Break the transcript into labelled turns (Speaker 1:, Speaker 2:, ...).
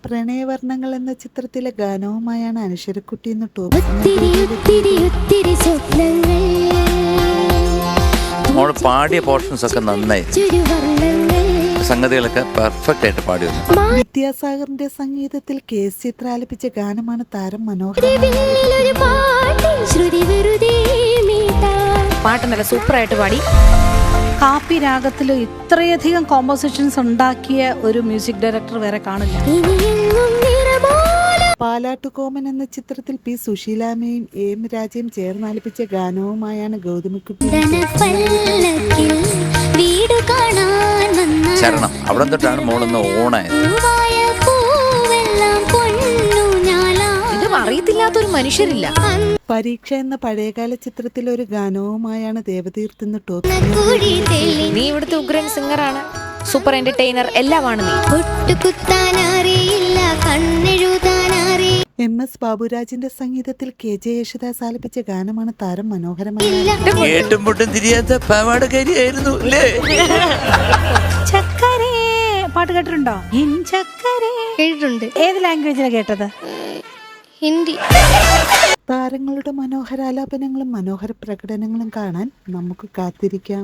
Speaker 1: പ്രണയവർണ്ണങ്ങൾ എന്ന ചിത്രത്തിലെ ഗാനവുമായാണ് അനശ്വരക്കുട്ടി എന്ന്
Speaker 2: മോള് പാടിയ പോർഷൻസ് ഒക്കെ നന്നായി, സംഗതികളൊക്കെ പെർഫെക്റ്റ് ആയിട്ട് പാടി വന്നു.
Speaker 1: വിദ്യാസാഗറിന്റെ സംഗീതത്തിൽ KS ചിത്ര ആലപിച്ച ഗാനമാണ് താരം മനോഹരം.
Speaker 3: പാട്ട് നല്ല സൂപ്പറായിട്ട് പാടി.
Speaker 4: കാപ്പി രാഗത്തിൽ ഇത്രയധികം കോമ്പോസിഷൻസ് ഉണ്ടാക്കിയ ഒരു മ്യൂസിക് ഡയറക്ടർ വേറെ കാണില്ല.
Speaker 1: പാലാട്ടുകോമൻ എന്ന ചിത്രത്തിൽ P. സുശീലാമ്മയും AM രാജയും ചേർന്ന് ആലപിച്ച ഗാനവുമായാണ് ഗൗതമിക്കുട്ടി.
Speaker 2: ചരണം അവിടെ തൊട്ടാണ് മോളൊന്ന് ഓണായത്.
Speaker 3: ഇത് അറിയത്തില്ലാത്തൊരു മനുഷ്യരില്ല.
Speaker 1: പരീക്ഷ എന്ന പഴയകാല ചിത്രത്തിലെ ഒരു ഗാനവുമായാണ് ദേവതീർത്ത് എന്ന്
Speaker 3: നീ ഇവിടുത്തെ ഉഗ്രൻ സിംഗറാണ്, സൂപ്പർ എന്റർടൈനർ എല്ലാമാണ് നീ.
Speaker 1: MS ബാബുരാജിന്റെ സംഗീതത്തിൽ KJ യേശുദാസ് ആലപിച്ച ഗാനമാണ് താരം മനോഹരമായ.
Speaker 2: കേട്ടും പൊട്ടും തിരിയാത്ത പാവാടക്കാരിയായിരുന്നു അല്ലേ?
Speaker 4: ചക്കരേ പാട്ട് കേട്ടിട്ടുണ്ടോ?
Speaker 5: കേട്ടിട്ടുണ്ട്.
Speaker 4: ഏത് ലാംഗ്വേജിലാണ് കേട്ടത്?
Speaker 5: ഹിന്ദി.
Speaker 1: താരങ്ങളുടെ മനോഹരാലാപനങ്ങളും മനോഹര പ്രകടനങ്ങളും കാണാൻ നമുക്ക് കാത്തിരിക്കാം.